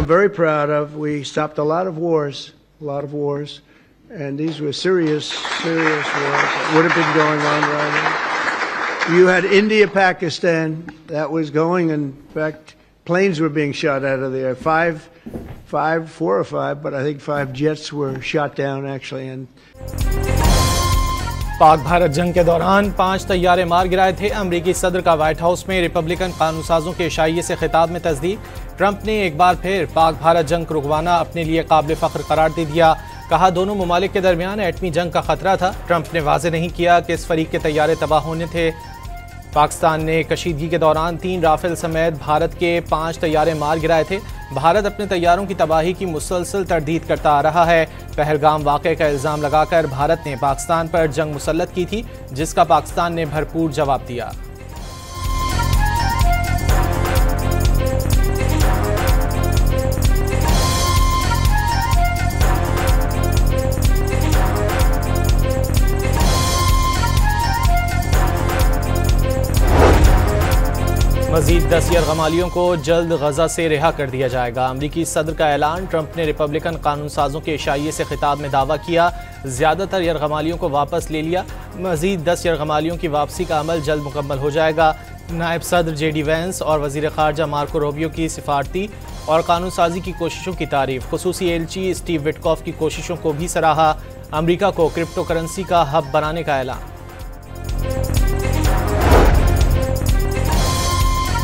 I'm very proud of. We stopped a lot of wars, and these were serious wars that would have been going on right now. You had India, Pakistan, that was going. In fact, planes were being shot out of there. Four or five, but I think 5 jets were shot down actually. And Pak Bharat जंग के दौरान 5 तैयारे मार गिराए थे। अमरीकी सदर का व्हाइट हाउस में रिपब्लिकन कानून साजों के इशाइये से खिताब में तस्दीक। ट्रंप ने एक बार फिर पाक भारत जंग को रुकवाना अपने लिए काबिल फख्र करार दे दिया। कहा दोनों ममालिक के दरमियान एटमी जंग का खतरा था। ट्रंप ने वाज़ेह नहीं किया कि इस फरीक के तैयारे तबाह होने थे। पाकिस्तान ने कशीदगी के दौरान 3 राफेल समेत भारत के 5 तैयारे मार गिराए थे। भारत अपने तैयारों की तबाही की मुसलसल तरदीद करता आ रहा है। पहलगाम वाक़े का इल्ज़ाम लगाकर भारत ने पाकिस्तान पर जंग मुसल्लत की थी, जिसका पाकिस्तान ने भरपूर जवाब दिया। मज़ीद 10 यरगमालियों को जल्द गजा से रिहा कर दिया जाएगा। अमरीकी सदर का ऐलान। ट्रंप ने रिपब्लिकन कानून साजों के इशाइये से खिताब में दावा किया, ज़्यादातर यरगमालियों को वापस ले लिया। मज़ीद 10 यरगमालियों की वापसी का अमल जल्द मुकम्मल हो जाएगा। नायब सदर JD वैंस और वज़ीर ख़ारजा मार्को रूबियो की सिफारती और कानून साजी की कोशिशों की तारीफ। खुसूसी एलची स्टीव विटकॉफ की कोशिशों को भी सराहा। अमरीका को क्रिप्टो करेंसी का हब बनाने का ऐलान।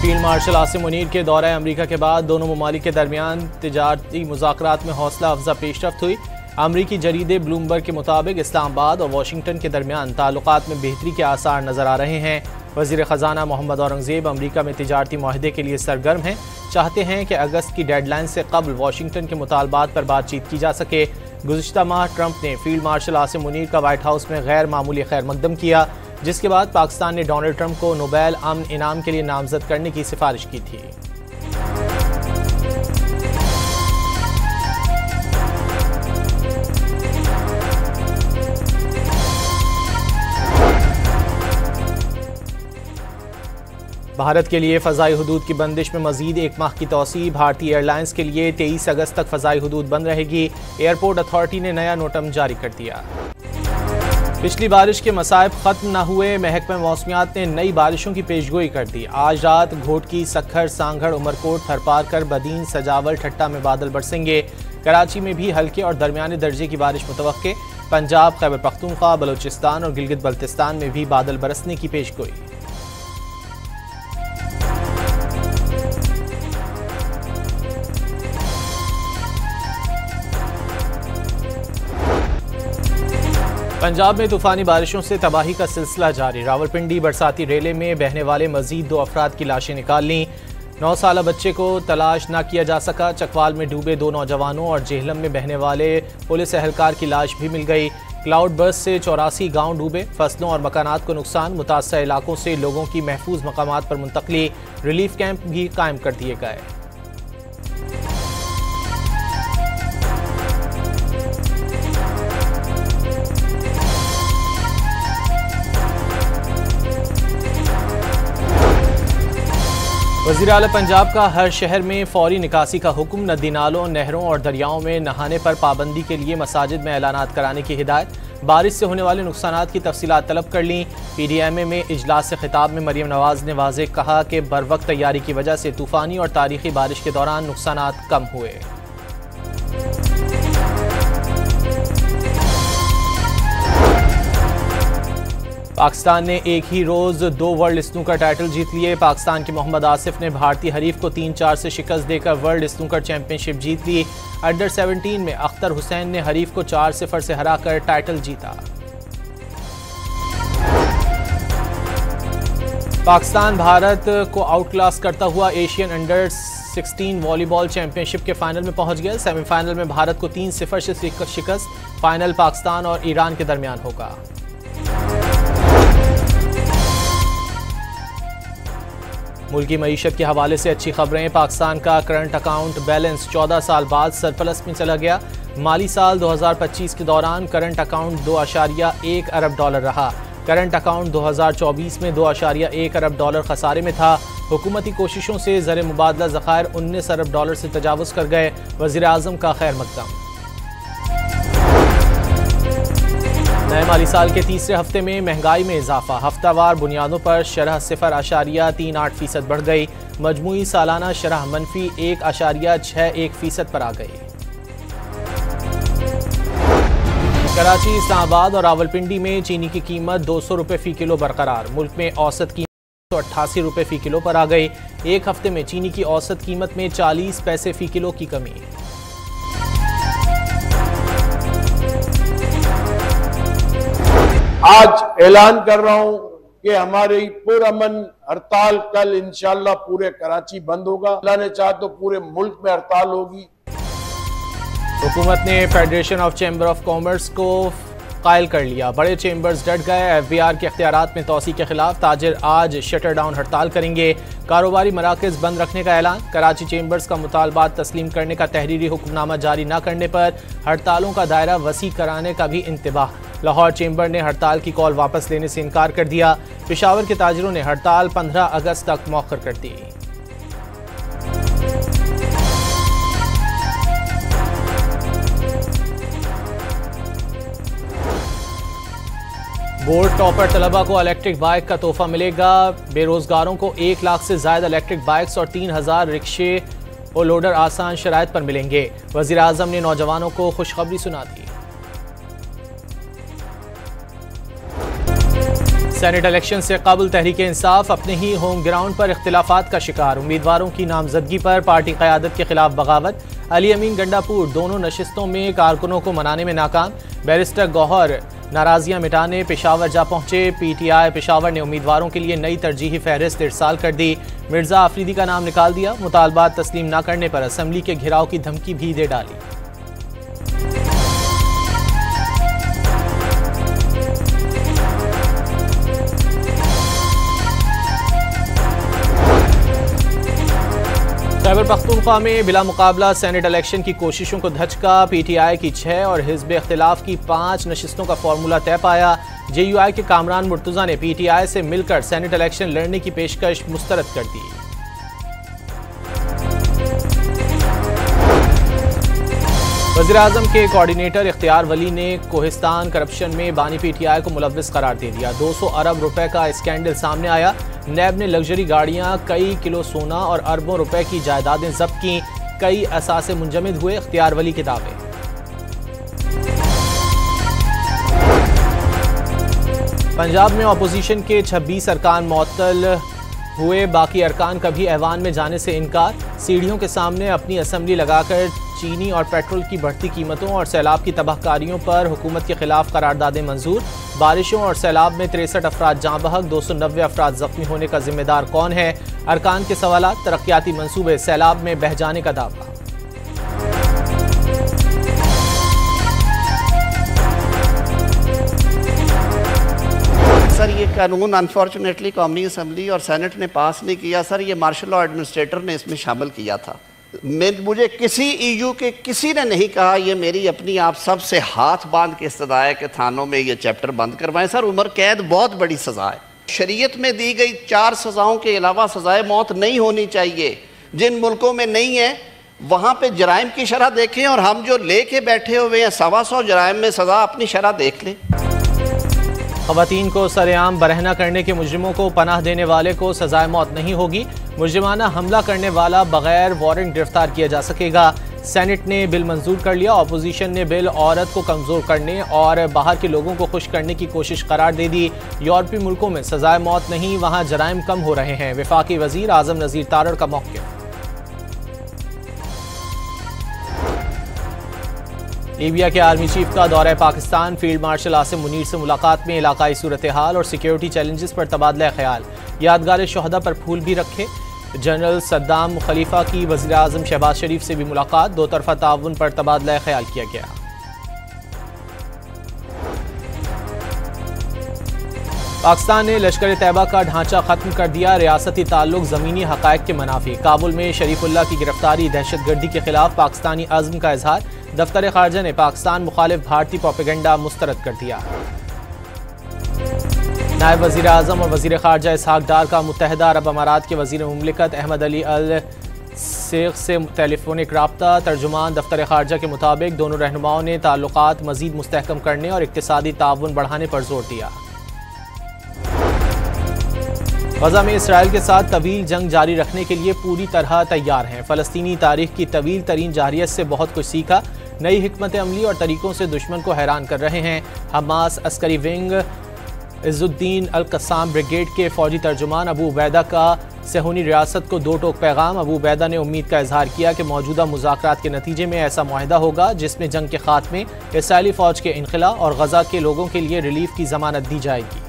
फील्ड मार्शल आसिम मुनीर के दौरे अमरीका के बाद दोनों ममालिक के दरमियान तिजारती मुज़ाकरात में हौसला अफजा पेशरफ्त हुई। अमरीकी जरीदे ब्लूमबर्ग के मुताबिक इस्लामाबाद और वाशिंगटन के दरमियान ताल्लुकात में बेहतरी के आसार नजर आ रहे हैं। वज़ीर ख़जाना मोहम्मद औरंगज़ेब अमरीका में तिजारती मुआहदे के लिए सरगर्म हैं। चाहते हैं कि अगस्त की डेडलाइन से कबल वाशिंगटन के मुतालबात पर बातचीत की जा सके। गुज़िश्ता माह ट्रंप ने फील्ड मार्शल आसिम मुनीर का व्हाइट हाउस में गैर मामूली खैर मकदम किया, जिसके बाद पाकिस्तान ने डोनाल्ड ट्रंप को नोबेल अमन इनाम के लिए नामजद करने की सिफारिश की थी। भारत के लिए फ़ज़ाई हुदूद की बंदिश में मज़ीद 1 माह की तौसी। भारतीय एयरलाइंस के लिए 23 अगस्त तक फ़ज़ाई हुदूद बंद रहेगी। एयरपोर्ट अथॉरिटी ने नया नोटम जारी कर दिया। पिछली बारिश के मसाइब खत्म न हुए। महकमा मौसमियात ने नई बारिशों की पेशगोई कर दी। आज रात घोटकी, सक्खर, सांगड़, उमरकोट, थरपारकर, बदीन, सजावल, ठट्टा में बादल बरसेंगे। कराची में भी हल्के और दरमियाने दर्जे की बारिश मुतवक्के। पंजाब, खैबर पख्तूनख्वा, बलोचिस्तान और गिलगित बल्तिस्तान में भी बादल बरसने की पेशगोई। पंजाब में तूफानी बारिशों से तबाही का सिलसिला जारी। रावलपिंडी बरसाती रेले में बहने वाले मजीद 2 अफराद की लाशें निकाल लीं। 9 साला बच्चे को तलाश न किया जा सका। चकवाल में डूबे 2 नौजवानों और जेहलम में बहने वाले पुलिस एहलकार की लाश भी मिल गई। क्लाउड बर्स्ट से 84 गाँव डूबे। फसलों और मकानात को नुकसान। मुतासर इलाकों से लोगों की महफूज मकामात पर मुंतकली। रिलीफ कैंप भी कायम कर दिए गए। वज़ीर आला पंजाब का हर शहर में फौरी निकासी का हुक्म। नदी नालों, नहरों और दरियाओं में नहाने पर पाबंदी के लिए मसाजिद में ऐलानात कराने की हिदायत। बारिश से होने वाले नुकसानात की तफसीलात तलब कर लीं। PDMA में इजलास से खिताब में मरियम नवाज ने वाज़ेह कहा कि बरवक्त तैयारी की वजह से तूफ़ानी और तारीखी बारिश के दौरान नुकसानात कम हुए। पाकिस्तान ने एक ही रोज 2 वर्ल्ड स्नूकर टाइटल जीत लिए। पाकिस्तान के मोहम्मद आसिफ ने भारतीय हरीफ को 3-4 से शिकस्त देकर वर्ल्ड स्नूकर चैंपियनशिप जीत ली। अंडर 17 में अख्तर हुसैन ने हरीफ को 4-0 से हराकर टाइटल जीता। पाकिस्तान भारत को आउट क्लास करता हुआ एशियन अंडर 16 वॉलीबॉल चैंपियनशिप के फाइनल में पहुंच गया। सेमीफाइनल में भारत को 3-0 से शिकस्त। फाइनल पाकिस्तान और ईरान के दरमियान होगा। मुल्की मईशत के हवाले से अच्छी खबरें। पाकिस्तान का करंट अकाउंट बैलेंस 14 साल बाद सरप्लस में चला गया। माली साल 2025 के दौरान करंट अकाउंट $2.1 अरब रहा। करंट अकाउंट 2024 में $2.1 अरब खसारे में था। हुकूमती कोशिशों से ज़र मुबादला ज़खायर 19 अरब डॉलर से तजावुज़ कर गए। वज़ीर आज़म का खैर मकदम। नए माली साल के तीसरे हफ्ते में महंगाई में इजाफा, हफ्तावार बुनियादों पर शरह 0.38% बढ़ गई। मजमूई सालाना शरह मनफी 1.61% पर आ गई। कराची, इस्लामाबाद और रावलपिंडी में चीनी की कीमत 200 रुपये फ़ी किलो बरकरार। मुल्क में औसत कीमत 188 रुपये फ़ी किलो पर आ गई। एक हफ्ते में चीनी की औसत कीमत में 40 पैसे फ़ी किलो की कमी। आज ऐलान कर रहा हूं कि हमारी पुरअमन हड़ताल कल इंशाअल्लाह पूरे कराची बंद होगा। अल्लाह ने चाहा तो पूरे मुल्क में हड़ताल होगी। हुकूमत ने federation of chamber of commerce को कायल कर लिया। बड़े चैम्बर्स डट गए। FBR के इख्तियारात में तोसी के खिलाफ ताजिर आज शटर डाउन हड़ताल करेंगे। कारोबारी मराकज़ बंद रखने का ऐलान। कराची चैम्बर्स का मुतालबात तस्लीम करने का तहरीरी हुक्मनामा जारी न करने पर हड़तालों का दायरा वसी कराने का भी इंतबाह। लाहौर चैम्बर ने हड़ताल की कॉल वापस लेने से इनकार कर दिया। पेशावर के ताजिरों ने हड़ताल 15 अगस्त तक मौखर कर दी। बोर्ड टॉपर तलबा को इलेक्ट्रिक बाइक का तोहफा मिलेगा। बेरोजगारों को 1 लाख से ज्यादा इलेक्ट्रिक बाइक्स और 3000 रिक्शे और लोडर आसान शराइत पर मिलेंगे। वजीर आजम ने नौजवानों को खुशखबरी सुना दी। सेनेट इलेक्शन से कबल तहरीक इंसाफ अपने ही होम ग्राउंड पर इख्तिलाफात का शिकार। उम्मीदवारों की नामजदगी पर पार्टी क़यादत के खिलाफ बगावत। अली अमीन गंडापुर दोनों नशिस्तों में कारकुनों को मनाने में नाकाम। बैरिस्टर गौहर नाराजियां मिटाने पेशावर जा पहुंचे। PTI पेशावर ने उम्मीदवारों के लिए नई तरजीही फहरिस्त इरसाल कर दी। मिर्जा आफरीदी का नाम निकाल दिया। मुतालबात तस्लीम न करने पर असम्बली के घेराव की धमकी भी दे डाली। खैबर पख्तूनख्वा में बिला मुकाबला सेनेट इलेक्शन की कोशिशों को धचका। PTI की 6 और हिज़्ब इख्तिलाफ की 5 नशिस्तों का फार्मूला तय पाया। JUI के कामरान मुर्तज़ा ने PTI से मिलकर सेनेट इलेक्शन लड़ने की पेशकश मुस्तरद कर दी। वज़ीर आज़म के कोऑर्डिनेटर इख्तियार वली ने कोहिस्तान करप्शन में बानी PTI को मुलव्विस करार दे दिया। 200 अरब रुपए का स्कैंडल सामने आया। नैब ने लग्जरी गाड़ियां, कई किलो सोना और अरबों रुपए की जायदादें जब्त की। कई असासे मुंजमद हुए। इख्तियार वली के दावे। पंजाब में अपोजिशन के 26 अरकान मुअत्तल हुए। बाकी अरकान का भी ऐवान में जाने से इनकार। सीढ़ियों के सामने अपनी असम्बली लगाकर चीनी और पेट्रोल की बढ़ती कीमतों और सैलाब की तबाहकारियों पर हुकूमत के खिलाफ करारदादें मंजूर। बारिशों और सैलाब में 63 अफराद जाँ बहक, 290 अफराद जख्मी होने का जिम्मेदार कौन है? अरकान के सवालात। तरक्याती मंसूबे सैलाब में बह जाने का दावा। सर ये कानून अनफॉर्चुनेटली कौमी असम्बली और सेनेट ने पास नहीं किया। सर ये मार्शल लॉ एडमिनिस्ट्रेटर ने इसमें शामिल किया था। मुझे किसी EU के किसी ने नहीं कहा ये मेरी अपनी आप सब से हाथ बांध के इस्तदा है कि थानों में ये चैप्टर बंद करवाएं। सर उम्र कैद बहुत बड़ी सज़ा है। शरीयत में दी गई 4 सज़ाओं के अलावा सज़ाए मौत नहीं होनी चाहिए। जिन मुल्कों में नहीं है वहाँ पे जराइम की शरह देखें और हम जो लेके बैठे हुए हैं 125 जराइम में सज़ा अपनी शरह देख लें। ख़वातीन को सरेआम बरहना करने के मुजरिमों को पनाह देने वाले को सजाए मौत नहीं होगी। मुजरिमाना हमला करने वाला बगैर वारंट गिरफ्तार किया जा सकेगा। सेनेट ने बिल मंजूर कर लिया। अपोजिशन ने बिल औरत को कमज़ोर करने और बाहर के लोगों को खुश करने की कोशिश करार दे दी। यूरोपीय मुल्कों में सजाए मौत नहीं, वहाँ जराइम कम हो रहे हैं। वफाकी वज़ीर आज़म नज़ीर तारड़ का मौक़िफ़। लीबिया के आर्मी चीफ का दौरा पाकिस्तान। फील्ड मार्शल आसिम मुनीर से मुलाकात में इलाकाई सूरत हाल और सिक्योरिटी चैलेंजेस पर तबादला ख्याल। यादगार शहदा पर फूल भी रखे। जनरल सद्दाम खलीफा की वज़ीर आज़म शहबाज शरीफ से भी मुलाकात। 2 तरफ़ा ताउन पर तबादला ख्याल किया गया। पाकिस्तान ने लश्कर तैयबा का ढांचा खत्म कर दिया। रियासती ताल्लुक ज़मीनी हक़ाइक़ के मनाफी। काबुल में शरीफुल्लाह की गिरफ्तारी दहशतगर्दी के खिलाफ पाकिस्तानी अज़्म का इजहार। दफ्तर ख़ारजा ने पाकिस्तान मुखालिफ भारतीय प्रोपेगेंडा मुस्तरद कर दिया। नायब वज़ीर आज़म और वज़ीर ख़ारजा इसहाक़ डार का मुत्तहिदा अरब अमारात के वज़ीर मुमलिकत अहमद अली अल शेख से टेलीफोनिक राब्ता। तर्जुमान दफ्तर ख़ारजा के मुताबिक दोनों रहनुमाओं ने ताल्लुकात मज़ीद मुस्तहकम करने और इक़्तिसादी ताउन बढ़ाने पर जोर दिया। गज़ा में इसराइल के साथ तवील जंग जारी रखने के लिए पूरी तरह तैयार हैं। फ़लस्तीनी तारीख की तवील तरीन जारियत से बहुत कुछ सीखा, नई हिकमत अमली और तरीक़ों से दुश्मन को हैरान कर रहे हैं। Hamas Askari wing Izzuddin al Qassam brigade के फ़ौजी तर्जुमान अबू उबैदा का सेहूनी रियासत को 2 टोक पैगाम। अबू उबैदा ने उम्मीद का इजहार किया कि मौजूदा मुज़ाकरात के नतीजे में ऐसा मुआहिदा होगा जिसमें जंग के खात्मे, इसराइली फ़ौज के इनखला और गज़ा के लोगों के लिए रिलीफ की ज़मानत दी जाएगी।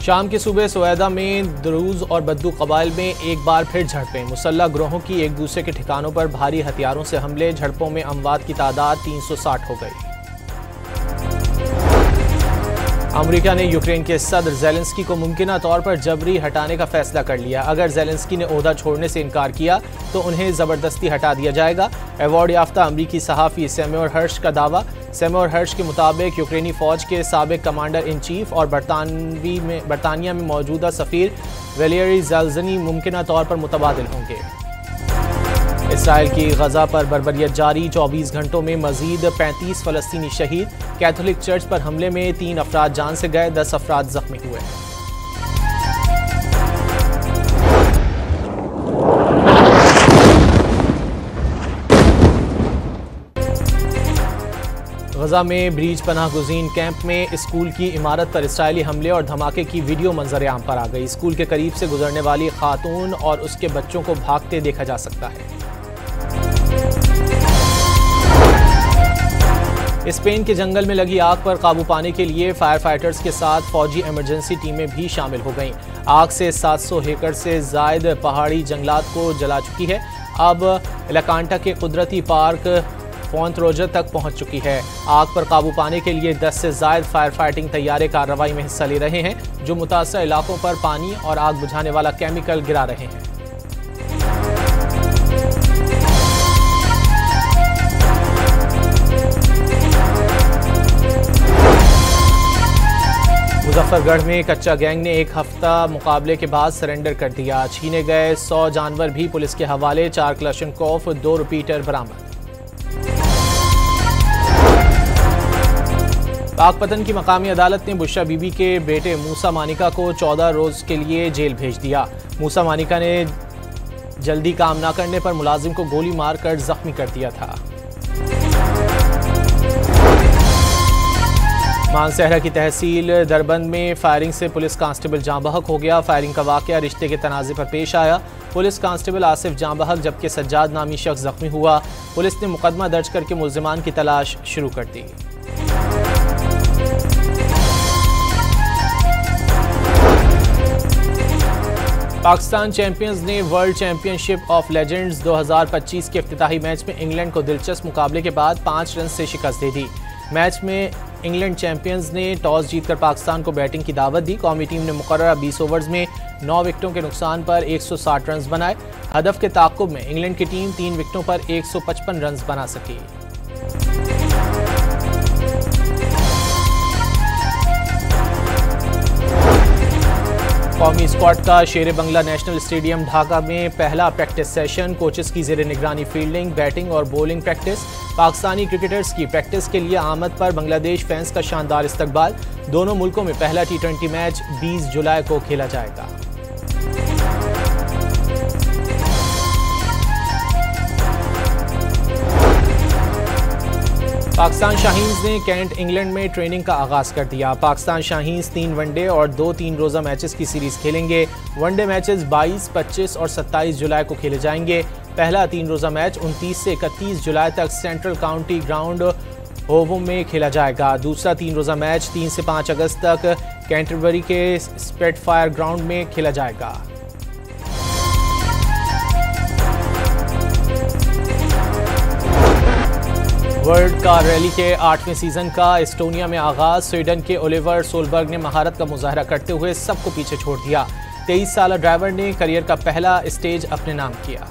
शाम के सूबे सुवैदा में दरूज और बद्दू कबाइल में एक बार फिर झड़पें। मुसल्लह ग्रोहों की एक दूसरे के ठिकानों पर भारी हथियारों से हमले। झड़पों में अमवात की तादाद 360 हो गई। अमेरिका ने यूक्रेन के सदर ज़ेलेंस्की को मुमकिना तौर पर जबरी हटाने का फैसला कर लिया। अगर ज़ेलेंस्की ने ओहदा छोड़ने से इनकार किया तो उन्हें ज़बरदस्ती हटा दिया जाएगा। अवार्ड याफ्ता अमरीकी सहाफ़ी सैमुअल हर्श का दावा। सैमुअल हर्श के मुताबिक यूक्रेनी फ़ौज के साबिक कमांडर इन चीफ और बरतानिया में मौजूदा सफ़ीर वैलेरी ज़ाल्ज़नी मुमकिना तौर पर मुतबादिल होंगे। इसराइल की गज़ा पर बर्बरियत जारी। 24 घंटों में मज़ीद 35 फ़लस्तीनी शहीद। कैथोलिक चर्च पर हमले में 3 अफराद जान से गए, 10 अफराद जख्मी हुए। गज़ा में ब्रीज पनाह गुज़ीन कैंप में स्कूल की इमारत पर इसराइली हमले और धमाके की वीडियो मंजर आम पर आ गई। स्कूल के करीब से गुजरने वाली खातून और उसके बच्चों को भागते देखा जा सकता है। स्पेन के जंगल में लगी आग पर काबू पाने के लिए फायर फाइटर्स के साथ फौजी इमरजेंसी टीमें भी शामिल हो गईं। आग से 700 एकड़ से जायद पहाड़ी जंगलात को जला चुकी है। अब एलाकांटा के कुदरती पार्क फोंतरोजा तक पहुंच चुकी है। आग पर काबू पाने के लिए 10 से जायद फायर फाइटिंग तैयारे कार्रवाई में हिस्सा ले रहे हैं, जो मुतासर इलाकों पर पानी और आग बुझाने वाला केमिकल गिरा रहे हैं। मुजफ्फरगढ़ में कच्चा गैंग ने 1 हफ्ता मुकाबले के बाद सरेंडर कर दिया। छीने गए 100 जानवर भी पुलिस के हवाले। 4 क्लशनकोफ 2 रिपीटर बरामद। पाकपतन की मकामी अदालत ने बुशरा बीबी के बेटे मूसा मानिका को 14 रोज के लिए जेल भेज दिया। मूसा मानिका ने जल्दी काम न करने पर मुलाजिम को गोली मारकर जख्मी कर दिया था। मानसहरा की तहसील दरबंद में फायरिंग से पुलिस कांस्टेबल जाँ बहक हो गया। फायरिंग का वाकया रिश्ते के तनाज़े पर पेश आया। पुलिस कांस्टेबल आसिफ जाँ बहक जबकि सज्जाद नामी शख्स जख्मी हुआ। पुलिस ने मुकदमा दर्ज करके मुल्जिमान की तलाश शुरू कर दी। पाकिस्तान चैंपियंस ने वर्ल्ड चैंपियनशिप ऑफ लेजेंड्स 2025 के इफ्तिताही मैच में इंग्लैंड को दिलचस्प मुकाबले के बाद 5 रन से शिकस्त दे दी। मैच में इंग्लैंड चैंपियंस ने टॉस जीतकर पाकिस्तान को बैटिंग की दावत दी। कौमी टीम ने मुकर्ररा 20 ओवर्स में 9 विकेटों के नुकसान पर 160 रन बनाए। हदफ के ताक़ुब में इंग्लैंड की टीम 3 विकेटों पर 155 रन बना सकी। कौमी स्क्वाड का शेर बंगला नेशनल स्टेडियम ढाका में पहला प्रैक्टिस सेशन। कोचेस की जेर निगरानी फील्डिंग, बैटिंग और बॉलिंग प्रैक्टिस। पाकिस्तानी क्रिकेटर्स की प्रैक्टिस के लिए आमद पर बांग्लादेश फैंस का शानदार इस्तकबाल। दोनों मुल्कों में पहला T20 मैच 20 जुलाई को खेला जाएगा। पाकिस्तान शाहीन्स ने कैंट इंग्लैंड में ट्रेनिंग का आगाज कर दिया। पाकिस्तान शाहीन्स 3 वनडे और 2 3 रोज़ा मैचेस की सीरीज खेलेंगे। वनडे मैचेस 22, 25 और 27 जुलाई को खेले जाएंगे। पहला 3 रोज़ा मैच 29 से 31 जुलाई तक सेंट्रल काउंटी ग्राउंड होवो में खेला जाएगा। दूसरा 3 रोज़ा मैच 3 से 5 अगस्त तक कैंटरबरी के स्पेटफायर ग्राउंड में खेला जाएगा। वर्ल्ड कार रैली के 8वें सीजन का एस्टोनिया में आगाज। स्वीडन के ओलिवर सोलबर्ग ने महारत का मुजाहरा करते हुए सबको पीछे छोड़ दिया। 23 साला ड्राइवर ने करियर का पहला स्टेज अपने नाम किया।